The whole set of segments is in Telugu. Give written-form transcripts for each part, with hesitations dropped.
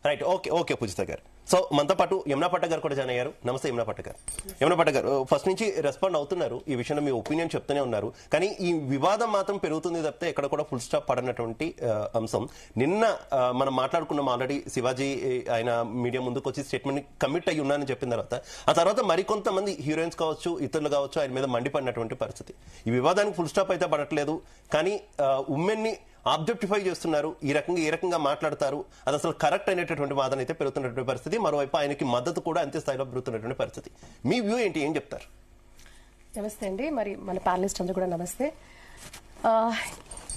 రైట్, ఓకే ఓకే పూజిత గారు. సో మనతో పాటు యమునా పట్ట గారు కూడా జాయిన్ అయ్యారు. నమస్తే యమునా పట్ట గారు. యమునా పట్ట గారు, ఫస్ట్ నుంచి రెస్పాండ్ అవుతున్నారు, ఈ విషయంలో మీ ఒపీనియన్ చెప్తూనే ఉన్నారు, కానీ ఈ వివాదం మాత్రం పెరుగుతుంది తప్పితే ఎక్కడ కూడా ఫుల్ స్టాప్ పడనటువంటి అంశం. నిన్న మనం మాట్లాడుకున్నాం ఆల్రెడీ, శివాజీ ఆయన మీడియా ముందుకు వచ్చి స్టేట్మెంట్ కమిట్ అయ్యి ఉన్నానని చెప్పిన తర్వాత మరికొంతమంది హీరోయిన్స్ కావచ్చు, ఇతరులు కావచ్చు, ఆయన మీద మండిపడినటువంటి పరిస్థితి. ఈ వివాదానికి ఫుల్ స్టాప్ అయితే పడట్లేదు, కానీ ఉమెన్ ని ఆబ్జెక్టిఫై చేస్తున్నారు, ఈ రకంగా మాట్లాడతారు, అది అసలు కరెక్ట్ అయినటువంటి వాదన అయితే పెరుగుతున్నటువంటి పరిస్థితి. మరోవైపు ఆయనకి మద్దతు కూడా అంతే స్థాయిలో పెరుగుతున్నటువంటి పరిస్థితి. మీ వ్యూ ఏంటి, ఏం చెప్తారు? నమస్తే అండి, మరి మన ప్యానలిస్ట్ అందరూ కూడా నమస్తే.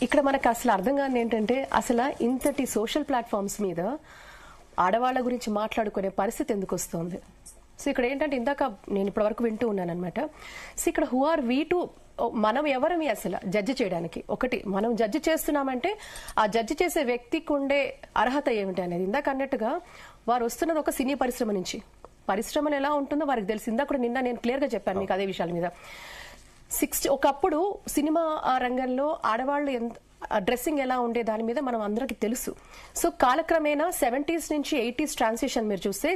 ఇక్కడ మనకు అసలు అర్థం కాని ఏంటంటే, అసలు ఇంతటి సోషల్ ప్లాట్ఫామ్స్ మీద ఆడవాళ్ల గురించి మాట్లాడుకునే పరిస్థితి ఎందుకు వస్తుంది? సో ఇక్కడ ఏంటంటే, ఇందాక నేను ఇప్పటి వరకు వింటూ ఉన్నాను అనమాట. సో ఇక్కడ హూ ఆర్ వీ టు, మనం ఎవరమి అసలు జడ్జి చేయడానికి? ఒకటి, మనం జడ్జి చేస్తున్నామంటే ఆ జడ్జి చేసే వ్యక్తికి ఉండే అర్హత ఏమిటి అనేది. ఇందాక అన్నట్టుగా వారు వస్తున్నది ఒక సినీ పరిశ్రమ నుంచి. పరిశ్రమలు ఎలా ఉంటుందో వారికి తెలిసి, ఇందాక నిన్న నేను క్లియర్ గా చెప్పాను మీకు అదే విషయాల మీద. ఒకప్పుడు సినిమా సినిమా ఆడవాళ్ళు డ్రెస్సింగ్ ఎలా ఉండే దాని మీద మనం అందరికీ తెలుసు. సో కాలక్రమేణా 70s నుంచి 80s ట్రాన్సిషన్ మీరు చూస్తే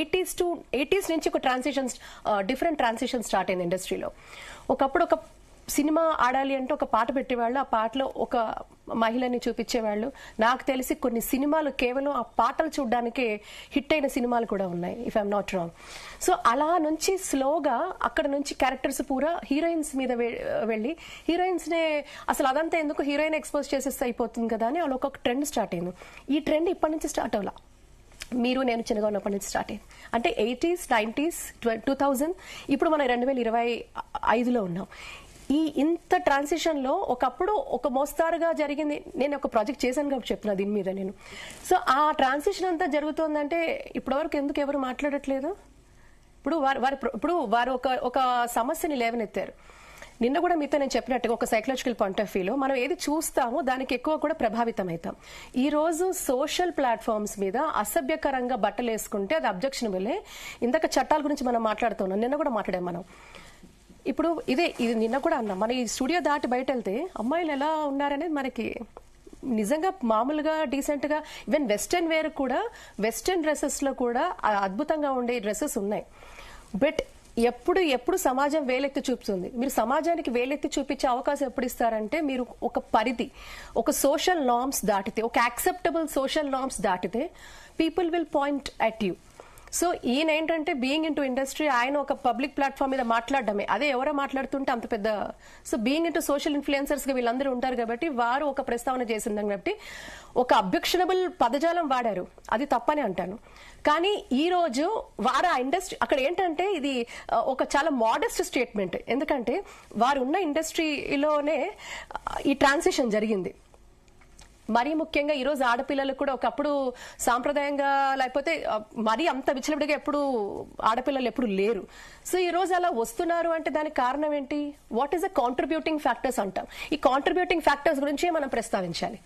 80s నుంచి ఒక ట్రాన్సిషన్, డిఫరెంట్ ట్రాన్సిషన్ స్టార్ట్ అయింది ఇండస్ట్రీలో. ఒకప్పుడు ఒక సినిమా ఆడాలి అంటే ఒక పాట పెట్టేవాళ్ళు, ఆ పాటలో ఒక మహిళని చూపించేవాళ్ళు. నాకు తెలిసి కొన్ని సినిమాలు కేవలం ఆ పాటలు చూడడానికే హిట్ అయిన సినిమాలు కూడా ఉన్నాయి, if I'm not wrong. So అలా నుంచి స్లోగా అక్కడ నుంచి క్యారెక్టర్స్ పూరా హీరోయిన్స్ మీద వెళ్ళి, హీరోయిన్స్ నే అసలు అదంతా ఎందుకు హీరోయిన్ ఎక్స్పోజ్ చేసేస్తే అయిపోతుంది కదా అని అలా ఒక ట్రెండ్ స్టార్ట్ అయింది. ఈ ట్రెండ్ ఇప్పటి నుంచి స్టార్ట్ అవ్వాల, మీరు నేను చిన్నగా ఉన్నప్పటి నుంచి స్టార్ట్ అయింది. అంటే 80s, 90s, 2000, ఇప్పుడు మనం 2025లో ఉన్నాం. ఈ ఇంత ట్రాన్సిషన్ లో ఒకప్పుడు ఒక మోస్తారుగా జరిగింది. నేను ఒక ప్రాజెక్ట్ చేశాను కాబట్టి చెప్తున్నా దీని మీద నేను. సో ఆ ట్రాన్సిషన్ అంతా జరుగుతోందంటే ఇప్పటివరకు ఎందుకు ఎవరు మాట్లాడట్లేదు? ఇప్పుడు వారు ఒక సమస్యని లేవనెత్తారు. నిన్న కూడా మీతో నేను చెప్పినట్టుగా ఒక సైకలాజికల్ పాయింట్ ఆఫ్ వ్యూలో మనం ఏది చూస్తామో దానికి ఎక్కువ కూడా ప్రభావితం అవుతాం. ఈ రోజు సోషల్ ప్లాట్ఫామ్స్ మీద అసభ్యకరంగా బట్టలు వేసుకుంటే అది అబ్జెక్షనబులే. ఇందాక చట్టాల గురించి మనం మాట్లాడుతున్నాం, నిన్న కూడా మాట్లాడాం మనం. ఇప్పుడు ఇది నిన్న కూడా అన్నాం, మన ఈ స్టూడియో దాటి బయట వెళ్తే అమ్మాయిలు ఎలా ఉన్నారనేది మనకి నిజంగా మామూలుగా డీసెంట్ గా, ఈవెన్ వెస్టర్న్ వేర్ కూడా, వెస్టర్న్ డ్రెస్సెస్ లో కూడా అద్భుతంగా ఉండే డ్రెస్సెస్ ఉన్నాయి. బట్ ఎప్పుడు సమాజం వేలెత్తి చూపుతుంది. మీరు సమాజానికి వేలెత్తి చూపించే అవకాశం ఎప్పుడు ఇస్తారంటే, మీరు ఒక పరిధి, ఒక సోషల్ నార్మ్స్ దాటితే, ఒక యాక్సెప్టబుల్ సోషల్ నార్మ్స్ దాటితే people will point at you. So ఈయన ఏంటంటే బీయింగ్ ఇన్ టు ఇండస్ట్రీ, ఆయన ఒక పబ్లిక్ ప్లాట్ఫామ్ మీద మాట్లాడడమే, అదే ఎవరో మాట్లాడుతుంటే అంత పెద్ద. So being in to social influencers గా వీళ్ళందరూ ఉంటారు కాబట్టి వారు ఒక ప్రస్తావన చేసిందని కాబట్టి ఒక అబ్జెక్షనబుల్ పదజాలం వాడారు, అది తప్పని అంటాను. కానీ ఈ రోజు వారు ఆ ఇండస్ట్రీ అక్కడ ఏంటంటే ఇది ఒక చాలా మోడెస్ట్ స్టేట్మెంట్, ఎందుకంటే వారు ఉన్న ఇండస్ట్రీలోనే ఈ ట్రాన్సిషన్ జరిగింది. మరీ ముఖ్యంగా ఈ రోజు ఆడపిల్లలకు కూడా, ఒకప్పుడు సాంప్రదాయంగా లేకపోతే మరీ అంత విచ్చలవిడిగా ఎప్పుడు ఆడపిల్లలు ఎప్పుడు లేరు. సో ఈ రోజు అలా వస్తున్నారు అంటే దానికి కారణం ఏంటి? What is the contributing factors అంటాం. ఈ కాంట్రిబ్యూటింగ్ ఫ్యాక్టర్స్ గురించి మనం ప్రస్తావించాలి.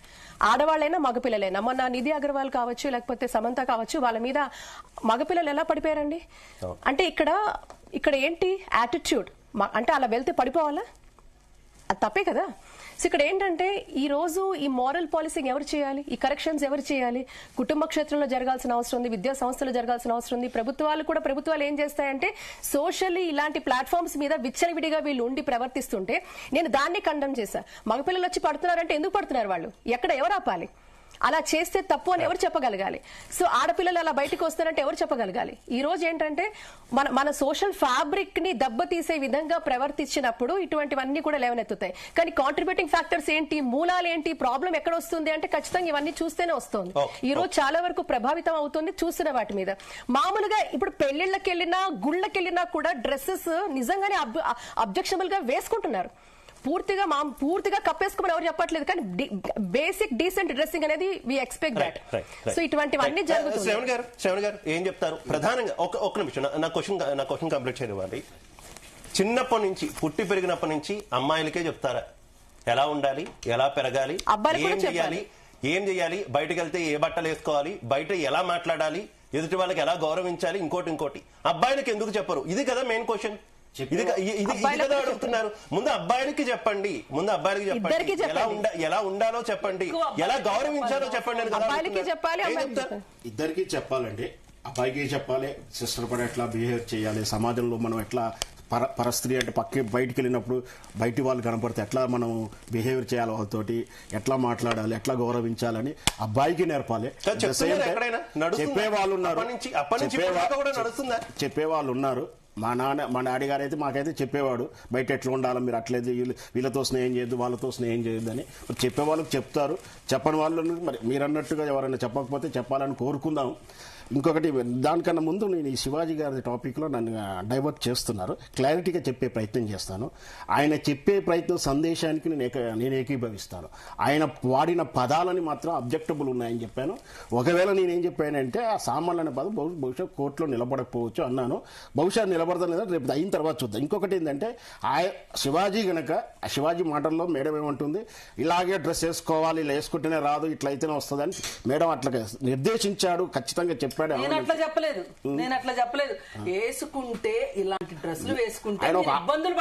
ఆడవాళ్ళైనా మగపిల్లలైనా, మొన్న నిధి అగర్వాల్ కావచ్చు, లేకపోతే సమంత కావచ్చు, వాళ్ళ మీద మగపిల్లలు ఎలా పడిపోయారండి? అంటే ఇక్కడ ఏంటి యాటిట్యూడ్, అంటే అలా వెళ్తే పడిపోవాలా? అది తప్పే కదా. సో ఇక్కడ ఏంటంటే ఈ రోజు ఈ మారల్ పాలసింగ్ ఎవరు చేయాలి? ఈ కరెక్షన్స్ ఎవరు చేయాలి? కుటుంబ క్షేత్రంలో జరగాల్సిన అవసరం ఉంది, విద్యా సంస్థలు జరగాల్సిన అవసరం ఉంది. ప్రభుత్వాలు ఏం చేస్తాయంటే సోషల్లీ ఇలాంటి ప్లాట్ఫామ్స్ మీద విచ్చలవిడిగా వీళ్ళు ఉండి ప్రవర్తిస్తుంటే నేను దాన్ని ఖండం చేశా. మగపిల్లలు వచ్చి పడుతున్నారంటే ఎందుకు పడుతున్నారు వాళ్ళు? ఎవరు ఆపాలి? అలా చేస్తే తప్పు అని ఎవరు చెప్పగలగాలి? సో ఆడపిల్లలు అలా బయటకు వస్తారంటే ఎవరు చెప్పగలగాలి? ఈ రోజు ఏంటంటే మన సోషల్ ఫ్యాబ్రిక్ ని దెబ్బతీసే విధంగా ప్రవర్తించినప్పుడు ఇటువంటివన్నీ కూడా లేవనెత్తుతాయి. కానీ కాంట్రిబ్యూటింగ్ ఫ్యాక్టర్స్ ఏంటి, మూలాలు ఏంటి, ప్రాబ్లం ఎక్కడ వస్తుంది అంటే ఖచ్చితంగా ఇవన్నీ చూస్తేనే వస్తుంది. ఈ రోజు చాలా వరకు ప్రభావితం అవుతుంది చూస్తున్న వాటి మీద. మామూలుగా ఇప్పుడు పెళ్లిళ్ళకి వెళ్ళినా గుళ్ళకి వెళ్ళినా కూడా డ్రెస్సెస్ నిజంగానే అబ్జెక్షనబుల్ గా వేసుకుంటున్నారు. పూర్తిగా కప్పేసుకోమని ఎవరు చెప్పట్లేదు, కానీ బేసిక్ డీసెంట్ డ్రెస్సింగ్ అనేది వి ఎక్స్పెక్ట్ దట్. సో ఇటువంటివన్నీ జరుగుతుంది. శ్రవణ్ గారు ఏం చెప్తారు ప్రధానంగా? ఒక నిమిషం, నా క్వశ్చన్ కంప్లీట్ చేయనివ్వండి. చిన్నప్పటి నుంచి, పుట్టి పెరిగినప్పటి నుంచి అమ్మాయిలకే చెప్తారా ఎలా ఉండాలి, ఎలా పెరగాలి, ఏం చేయాలి, బయటకు వెళ్తే ఏ బట్టలు వేసుకోవాలి, బయట ఎలా మాట్లాడాలి, ఎదుటి వాళ్ళకి ఎలా గౌరవించాలి, ఇంకోటి అబ్బాయిలకు ఎందుకు చెప్పరు? ఇది కదా మెయిన్ క్వశ్చన్. ఇది కదా అడుగుతున్నారు. ముందు అబ్బాయిలకి చెప్పండి, ఎలా ఉండాలో చెప్పండి, ఎలా గౌరవించాలో చెప్పండి అని అబ్బాయిలకి చెప్పాలి, ఇద్దరికి చెప్పాలండి. అబ్బాయికి చెప్పాలి సిస్టర్ పడి ఎట్లా బిహేవ్ చేయాలి, సమాజంలో మనం ఎట్లా పరస్త్రీ అంటే బయటికి వెళ్ళినప్పుడు బయటి వాళ్ళు కనపడితే ఎట్లా మనం బిహేవియర్ చేయాలి, వాళ్ళతోటి ఎట్లా మాట్లాడాలి, ఎట్లా గౌరవించాలని అబ్బాయికి నేర్పాలి. చెప్పేవాళ్ళు ఉన్నారు. మా డాడీ గారు అయితే మాకైతే చెప్పేవాడు బయట ఎట్లా ఉండాలో, మీరు అట్లేదు వీళ్ళతో స్నేహం చేయొద్దు, వాళ్ళతో స్నేహం చేయొద్దు అని. చెప్పే వాళ్ళకి చెప్తారు, చెప్పని వాళ్ళు మరి మీరు అన్నట్టుగా ఎవరైనా చెప్పకపోతే చెప్పాలని కోరుకుందాం. ఇంకొకటి దానికన్నా ముందు నేను ఈ శివాజీ గారి టాపిక్లో నన్ను డైవర్ట్ చేస్తున్నారు, క్లారిటీగా చెప్పే ప్రయత్నం చేస్తాను. ఆయన చెప్పే ప్రయత్నం సందేశానికి నేను ఏకీభవిస్తాను. ఆయన వాడిన పదాలని మాత్రం అబ్జెక్టబుల్ ఉన్నాయని చెప్పాను. ఒకవేళ నేనేం చెప్పానంటే ఆ సామాన్లు అనే పదం బహుశా కోర్టులో నిలబడకపోవచ్చు అన్నాను. బహుశా నిలబడతాను లేదా రేపు అయిన తర్వాత చూద్దాం. ఇంకొకటి ఏంటంటే శివాజీ గనక శివాజీ మాటల్లో మేడం ఏమంటుంది, ఇలాగే డ్రెస్ వేసుకోవాలి, ఇలా వేసుకుంటేనే రాదు, ఇట్లా అయితేనే వస్తుందని మేడం అట్లా నిర్దేశించాడు, ఖచ్చితంగా చెప్పాడు. నేను అట్లా చెప్పలేదు. వేసుకుంటే ఇలాంటి డ్రెస్సులు వేసుకుంటే ఇబ్బందులు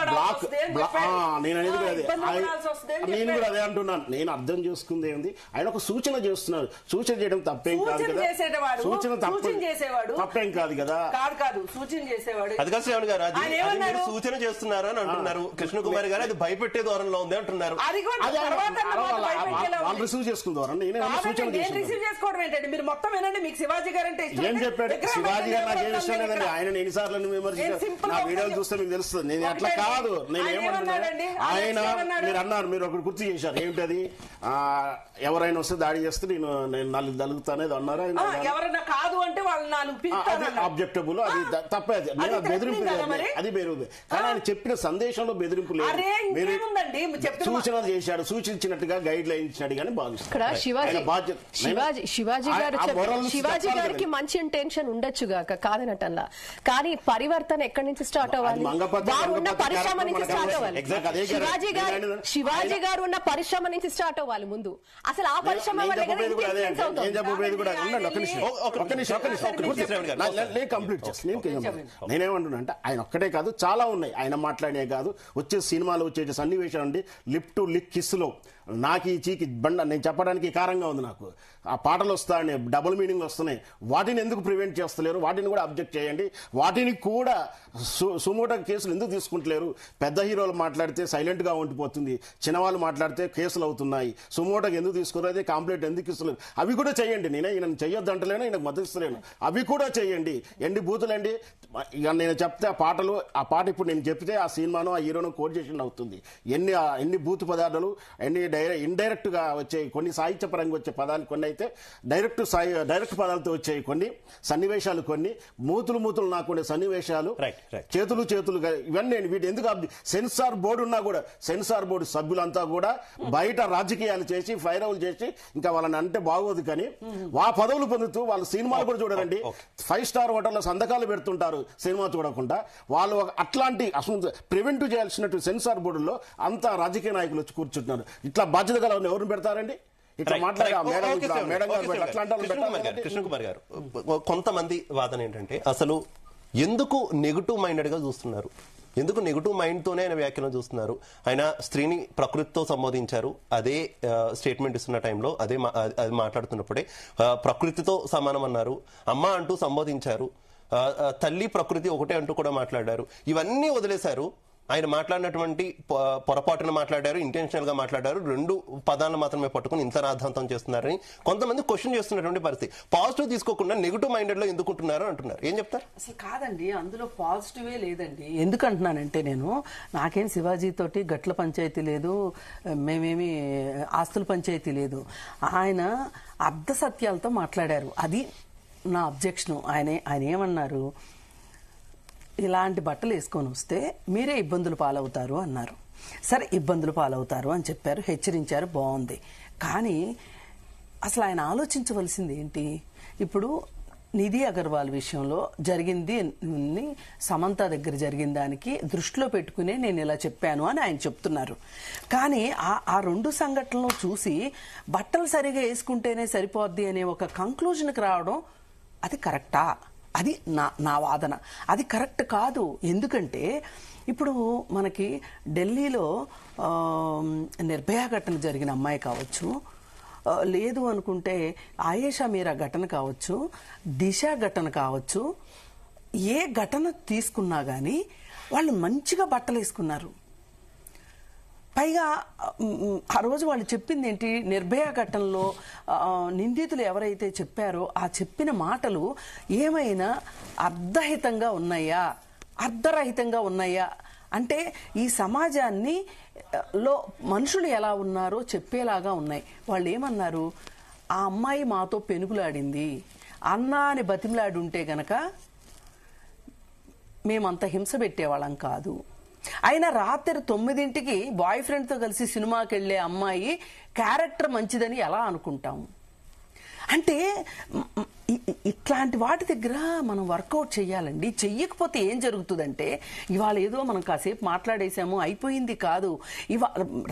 నేను కూడా అదే అంటున్నాను. నేను అర్థం చేసుకుంది ఏంది, ఆయన ఒక సూచన చేస్తున్నారు. సూచన చేయడం తప్పేం కాదు కదా, సూచన తప్పేం కాదు కదా. కాదు సూచన చేసేవాడు. అది కాదు శ్రావణి గారు, అది సూచన చేస్తున్నారు అని అంటున్నారు. కృష్ణ కుమార్ గారు అది భయపెట్టే దూరంలో ఉంది అంటున్నారు. వాళ్ళు రిసీవ్ చేసుకున్న ద్వారా రిసీవ్ చేసుకోవడం ఏంటంటే మీరు మొత్తం ఏంటంటే మీకు శివాజీ గారు అంటే ఏం చెప్పాడు? శివాజీ గారు నాకు ఏం ఇష్టం లేదండి. ఆయన ఎన్నిసార్లు విమర్శించారు, నా వీడియోలు చూస్తే మీకు తెలుస్తుంది. నేను అట్లా కాదు, నేను ఏమన్నా ఆయన మీరు అన్నారు, మీరు ఒకటి గుర్తు చేశారు. ఏమిటది, ఎవరైనా వస్తే దాడి చేస్తే నేను నాలుగు తలుగుతానేది అన్నారు. ఎవరైనా కాదు అంటే వాళ్ళు ఆబ్జెక్టబుల్, అది తప్పేది. నేను బెదిరింపు అది బెరువు. కానీ ఆయన చెప్పిన సందేశంలో బెదిరింపు లేదు, సూచనలు చేశాడు, సూచించినట్టుగా గైడ్ లైన్ ఇచ్చినట్టు కానీ భావిస్తాను. శివాజీ గారికి మంచి ఇంటెన్షన్ ఉండొచ్చు గాక, కాదనటల్లా. కానీ పరివర్తన ఎక్కడి నుంచి స్టార్ట్ అవ్వాలి? ఉన్న పరిశ్రమ నుంచి స్టార్ట్ అవ్వాలి. శివాజీ గారు ఉన్న పరిశ్రమ నుంచి స్టార్ట్ అవ్వాలి ముందు. అసలు ఆ పరిశ్రమ నేనేమంటున్నా అంటే ఆయన ఒక్కటే కాదు, చాలా ఉన్నాయి. ఆయన మాట్లాడే కాదు, వచ్చే సినిమాలో వచ్చే సన్నివేశం అండి, లిప్ టు లిక్ కిస్ లో నాకు ఈ చీకి బండ నేను చెప్పడానికి కారంగా ఉంది. నాకు ఆ పాటలు వస్తాయని డబుల్ మీనింగ్ వస్తున్నాయి, వాటిని ఎందుకు ప్రివెంట్ చేస్తలేరు? వాటిని కూడా అబ్జెక్ట్ చేయండి. వాటిని కూడా సుమోటో కేసులు ఎందుకు తీసుకుంటలేరు? పెద్ద హీరోలు మాట్లాడితే సైలెంట్ గా ఉండిపోతుంది, చిన్నవాళ్ళు మాట్లాడితే కేసులు అవుతున్నాయి. సుమోటోకి ఎందుకు తీసుకోలేదు? కాంప్లైంట్ ఎందుకు ఇస్తలేదు? అవి కూడా చేయండి. ఈయన చెయ్యొద్దు అంటలేను, ఈయనకు మద్దతు ఇస్తలేను. అవి కూడా చేయండి. ఎన్ని బూతులండి ఇక నేను చెప్తే ఆ పాట ఇప్పుడు నేను చెప్తే ఆ సినిమాను ఆ హీరోను కోట్ చేసిన అవుతుంది. ఎన్ని బూతు పదార్థాలు, ఎన్ని ఇండైరెక్ట్ గా వచ్చే కొన్ని సాహిత్యపరంగా వచ్చే పదాలు, కొన్ని అయితే డైరెక్ట్ పదాలతో వచ్చాయి కొన్ని సన్నివేశాలు, కొన్ని మూతులు నాకు సన్నివేశాలు, చేతులుగా ఇవన్నీ. వీటి ఎందుకు సెన్సార్ బోర్డు ఉన్నా కూడా సెన్సార్ బోర్డు సభ్యులంతా కూడా బయట రాజకీయాలు చేసి ఫైరవులు చేసి ఇంకా వాళ్ళని అంటే బాగోదు. కానీ పదవులు పొందుతూ వాళ్ళు సినిమాలు కూడా చూడరండి. 5 స్టార్ హోటల్లో సంతకాలు పెడుతుంటారు సినిమా చూడకుండా. వాళ్ళు అట్లాంటి అసలు ప్రివెంట్ చేయాల్సినట్టు సెన్సార్ బోర్డులో అంతా రాజకీయ నాయకులు వచ్చి కూర్చుంటున్నారు. ఇట్లా బాధ్యత గల ఎవరిని పెడతారండి? కృష్ణ కుమార్ గారు, కొంతమంది వాదన ఏంటంటే అసలు ఎందుకు నెగిటివ్ మైండెడ్ గా చూస్తున్నారు, ఎందుకు నెగిటివ్ మైండ్ తోనే ఆయన వ్యాఖ్యలను చూస్తున్నారు? ఆయన స్త్రీని ప్రకృతితో సంబోధించారు, అదే స్టేట్మెంట్ ఇస్తున్న టైంలో అది మాట్లాడుతున్నప్పుడే ప్రకృతితో సమానం అన్నారు, అమ్మ అంటూ సంబోధించారు, తల్లి ప్రకృతి ఒకటే అంటూ కూడా మాట్లాడారు. ఇవన్నీ వదిలేశారు. ఆయన మాట్లాడినటువంటి పొరపాటును మాట్లాడారు, ఇంటెన్షనల్ గా మాట్లాడారు, 2 పదాలను మాత్రమే పట్టుకుని ఇంత రాద్ధాంతం చేస్తున్నారని కొంతమంది క్వశ్చన్ చేస్తున్నటువంటి పరిస్థితి. పాజిటివ్ తీసుకోకుండా నెగిటివ్ మైండెడ్ లో ఎందుకుంటున్నారు అంటున్నారు. ఏం చెప్తారు? అసలు కాదండి, అందులో పాజిటివే లేదండి. ఎందుకంటున్నానంటే నాకేం శివాజీ తోటి గట్ల పంచాయతీ లేదు, మేమేమి ఆస్తుల పంచాయతీ లేదు. ఆయన అర్ధ సత్యాలతో మాట్లాడారు, అది నా అబ్జెక్షన్. ఆయన ఏమన్నారు, ఇలాంటి బట్టలు వేసుకొని వస్తే మీరే ఇబ్బందులు పాలవుతారు అన్నారు. సరే, ఇబ్బందులు పాలవుతారు అని చెప్పారు, హెచ్చరించారు, బాగుంది. కానీ అసలు ఆయన ఆలోచించవలసింది ఏంటి? ఇప్పుడు నిధి అగర్వాల్ విషయంలో జరిగింది, సమంత దగ్గర జరిగిన దానికి దృష్టిలో పెట్టుకునే నేను ఇలా చెప్పాను అని ఆయన చెప్తున్నారు. కానీ ఆ 2 సంఘటనలు చూసి బట్టలు సరిగా వేసుకుంటేనే సరిపోద్ది అనే ఒక కంక్లూజన్కి రావడం అది కరెక్టా? అది నా వాదన. అది కరెక్ట్ కాదు. ఎందుకంటే ఇప్పుడు మనకి ఢిల్లీలో నిర్భయ ఘటన జరిగిన అమ్మాయి కావచ్చు, లేదు అనుకుంటే ఆయేషా మీరా ఘటన కావచ్చు, దిశ ఘటన కావచ్చు, ఏ ఘటన తీసుకున్నా కానీ వాళ్ళు మంచిగా బట్టలు వేసుకున్నారు. పైగా ఆ రోజు వాళ్ళు చెప్పింది ఏంటి, నిర్భయ ఘటనలో నిందితులు ఎవరైతే చెప్పారో ఆ చెప్పిన మాటలు ఏమైనా అర్ధహితంగా ఉన్నాయా, అర్ధరహితంగా ఉన్నాయా అంటే ఈ సమాజాన్ని లో మనుషులు ఎలా ఉన్నారో చెప్పేలాగా ఉన్నాయి. వాళ్ళు ఏమన్నారు, ఆ అమ్మాయి మాతో పెనుగులాడింది, అన్నా అని బతిమలాడి ఉంటే గనక మేమంత హింస పెట్టేవాళ్ళం కాదు. అయినా రాత్రి 9ంటికి బాయ్ ఫ్రెండ్తో కలిసి సినిమాకి వెళ్లే అమ్మాయి క్యారెక్టర్ మంచిదని ఎలా అనుకుంటాము? అంటే ఇట్లాంటి వాటి దగ్గర మనం వర్కౌట్ చెయ్యాలండి. చెయ్యకపోతే ఏం జరుగుతుందంటే, ఇవాళ ఏదో మనం కాసేపు మాట్లాడేసాము అయిపోయింది కాదు,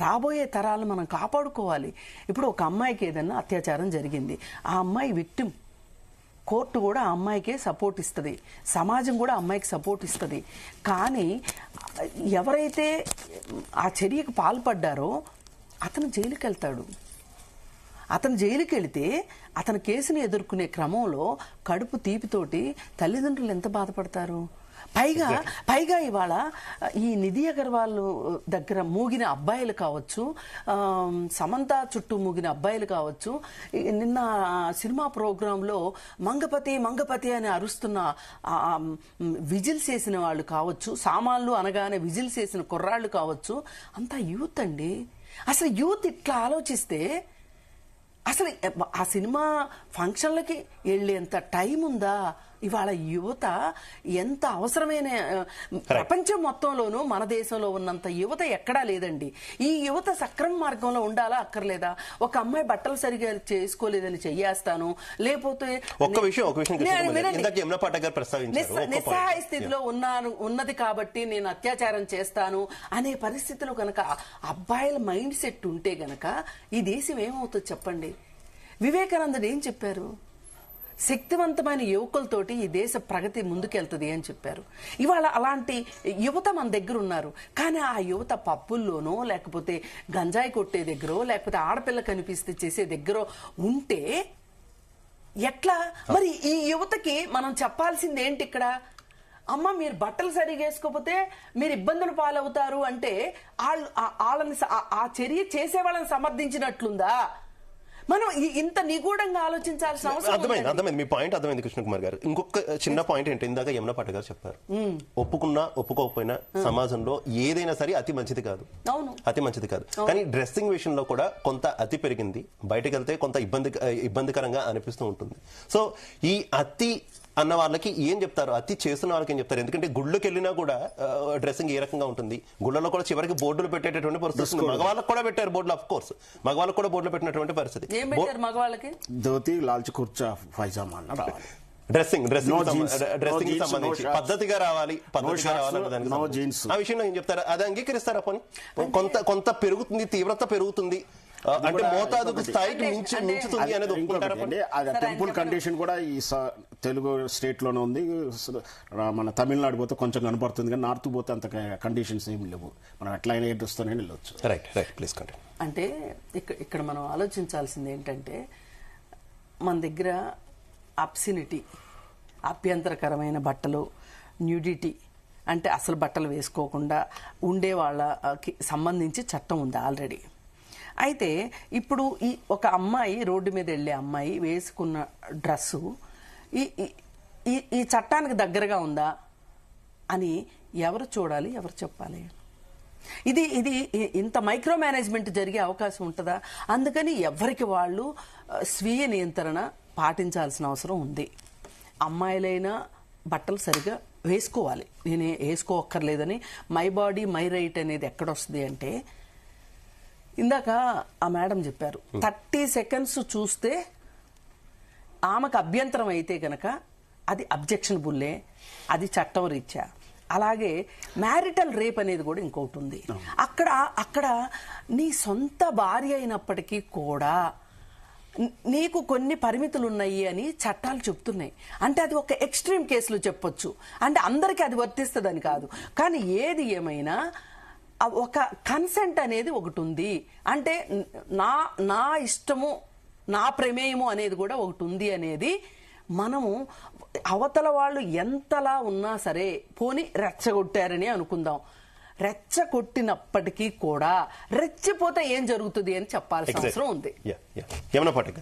రాబోయే తరాలను మనం కాపాడుకోవాలి. ఇప్పుడు ఒక అమ్మాయికి ఏదన్నా అత్యాచారం జరిగింది, ఆ అమ్మాయి విక్టిమ్, కోర్టు కూడా ఆ అమ్మాయికే సపోర్ట్ ఇస్తుంది, సమాజం కూడా అమ్మాయికి సపోర్ట్ ఇస్తుంది. కానీ ఎవరైతే ఆ చర్యకు పాల్పడ్డారో అతను జైలుకి వెళ్తాడు. అతను జైలుకి వెళితే అతని కేసుని ఎదుర్కొనే క్రమంలో కడుపు తీపితోటి తల్లిదండ్రులు ఎంత బాధపడతారు. పైగా ఇవాళ ఈ నిధి అగర్వాల్ దగ్గర మూగిన అబ్బాయిలు కావచ్చు, సమంత చుట్టూ మూగిన అబ్బాయిలు కావచ్చు, నిన్న సినిమా ప్రోగ్రాంలో మంగపతి అని అరుస్తున్న విజిల్స్ వేసిన వాళ్ళు కావచ్చు, సామాన్లు అనగానే విజిల్స్ వేసిన కుర్రాళ్ళు కావచ్చు, అంతా యూత్ అండి. అసలు యూత్ ఇట్లా ఆలోచిస్తే అసలు ఆ సినిమా ఫంక్షన్లకి వెళ్ళేంత టైం ఉందా? ఇవాళ యువత ఎంత అవసరమైన, ప్రపంచం మొత్తంలోనూ మన దేశంలో ఉన్నంత యువత ఎక్కడా లేదండి. ఈ యువత సక్రమ మార్గంలో ఉండాలా అక్కర్లేదా? ఒక అమ్మాయి బట్టలు సరిగా చేసుకోలేదని చెయ్యేస్తాను, లేకపోతే నిస్సహాయ స్థితిలో ఉన్నది కాబట్టి నేను అత్యాచారం చేస్తాను అనే పరిస్థితిలో గనక అబ్బాయిల మైండ్ సెట్ ఉంటే గనక ఈ దేశం ఏమవుతుంది చెప్పండి? వివేకానందుడు ఏం చెప్పారు? శక్తివంతమైన యువకులతోటి ఈ దేశ ప్రగతి ముందుకెళ్తుంది అని చెప్పారు. ఇవాళ అలాంటి యువత మన దగ్గర ఉన్నారు. కానీ ఆ యువత పబ్బుల్లోనో, లేకపోతే గంజాయి కొట్టే దగ్గర, లేకపోతే ఆడపిల్ల కనిపిస్తే చేసే దగ్గర ఉంటే ఎట్లా? మరి ఈ యువతకి మనం చెప్పాల్సింది ఏంటి ఇక్కడ? అమ్మ, మీరు బట్టలు సరిగా వేసుకోకపోతే మీరు ఇబ్బందులు పాలవుతారు అంటే వాళ్ళని ఆ చర్య చేసే వాళ్ళని సమర్థించినట్లుందా? మనం ఇంత నిగూఢంగా ఆలోచించాల్సిన అవసరం. అర్థమైంది మీ పాయింట్, అర్థమైంది కృష్ణ కుమార్ గారు. ఇంకొక చిన్న పాయింట్ ఏంటి, ఇందాక యమునా పట్ట గారు చెప్పారు, ఒప్పుకున్నా ఒప్పుకోకపోయినా సమాజంలో ఏదైనా సరే అతి మంచిది కాదు, అతి మంచిది కాదు. కానీ డ్రెస్సింగ్ విషయంలో కూడా కొంత అతి పెరిగింది, బయటకు వెళ్తే కొంత ఇబ్బందికరంగా అనిపిస్తూ ఉంటుంది. సో ఈ అతి అన్న వాళ్ళకి ఏం చెప్తారు, అతి చేస్తున్న వాళ్ళకి ఏం చెప్తారు? ఎందుకంటే గుళ్ళకి వెళ్ళినా కూడా డ్రెస్సింగ్ ఏ రకంగా ఉంటుంది, గుళ్ళలో కూడా చివరికి బోర్డులు పెట్టేటటువంటి పరిస్థితి, మగవాళ్ళకి కూడా పెట్టారు బోర్డులు, ఆఫ్ కోర్స్ మగవాళ్ళకి కూడా బోర్డులు పెట్టినటువంటి పరిస్థితి. మగవాళ్ళకి ధోతి, లాల్చి కుర్చా, పైజామా డ్రెస్సింగ్ సంబంధించి పద్ధతిగా రావాలి, ఆ విషయంలో ఏం చెప్తారు? అది అంగీకరిస్తారా? పోనీ కొంత పెరుగుతుంది, తీవ్రత పెరుగుతుంది అంటే మోతాదుకు స్థాయికి మించుతుంది అనేది ఒప్పుకుంటారా? టెంపుల్ కండిషన్ కూడా ఈ తెలుగు స్టేట్ లోనే ఉంది, మన తమిళనాడు పోతే కొంచెం కనపడుతుంది, కానీ నార్త్ పోతే అంత కండిషన్స్ ఏమి లేవు. మనం ఎట్లయినా ఏడుస్తూనే వెళ్ళొచ్చు. Right, please continue. అంటే ఇక్కడ మనం ఆలోచించాల్సింది ఏంటంటే, మన దగ్గర అబ్సినిటీ, అభ్యంతరకరమైన బట్టలు, న్యూడిటీ అంటే అసలు బట్టలు వేసుకోకుండా ఉండే వాళ్ళకి సంబంధించి చట్టం ఉంది ఆల్రెడీ. అయితే ఇప్పుడు ఈ ఒక అమ్మాయి, రోడ్డు మీద వెళ్ళే అమ్మాయి వేసుకున్న డ్రెస్సు ఈ చట్టానికి దగ్గరగా ఉందా అని ఎవరు చూడాలి, ఎవరు చెప్పాలి? ఇది ఇంత మైక్రో మేనేజ్మెంట్ జరిగే అవకాశం ఉంటుందా? అందుకని ఎవరికి వాళ్ళు స్వీయ నియంత్రణ పాటించాల్సిన అవసరం ఉంది. అమ్మాయిలైనా బట్టలు సరిగా వేసుకోవాలి. నేనే వేసుకోక్కర్లేదని, మై బాడీ మై రైట్ అనేది ఎక్కడొస్తుంది అంటే, ఇందాక ఆ మేడం చెప్పారు 30 సెకండ్స్ చూస్తే ఆమెకు అభ్యంతరం అయితే గనక అది అబ్జెక్షనబుల్లే, అది చట్టం రీత్యా. అలాగే మ్యారిటల్ రేప్ అనేది కూడా ఇంకొకటి ఉంది. అక్కడ నీ సొంత భార్య అయినప్పటికీ కూడా నీకు కొన్ని పరిమితులు ఉన్నాయి అని చట్టాలు చెప్తున్నాయి. అంటే అది ఒక ఎక్స్ట్రీమ్ కేసులు చెప్పొచ్చు, అంటే అందరికీ అది వర్తిస్తుందని కాదు. కానీ ఏది ఏమైనా ఒక కన్సెంట్ అనేది ఒకటి ఉంది. అంటే నా ఇష్టము, నా ప్రమేయము అనేది కూడా ఒకటి ఉంది అనేది మనము అవతల వాళ్ళు ఎంతలా ఉన్నా సరే పోని రెచ్చగొట్టారని అనుకుందాం. రెచ్చగొట్టినప్పటికీ కూడా రెచ్చిపోతే ఏం జరుగుతుంది అని చెప్పాల్సిన అవసరం ఉంది. యమునా పాఠక్,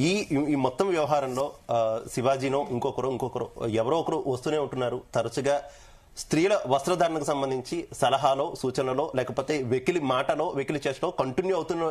ఈ మొత్తం వ్యవహారంలో శివాజీనో ఇంకొకరు ఎవరో ఒకరు వస్తూనే ఉంటున్నారు. తరచుగా స్త్రీల వస్త్రధారణకు సంబంధించి సలహాలో, సూచనలో, లేకపోతే వెకిలి మాటలో, వెకిలి చేష్టలో కంటిన్యూ అవుతున్న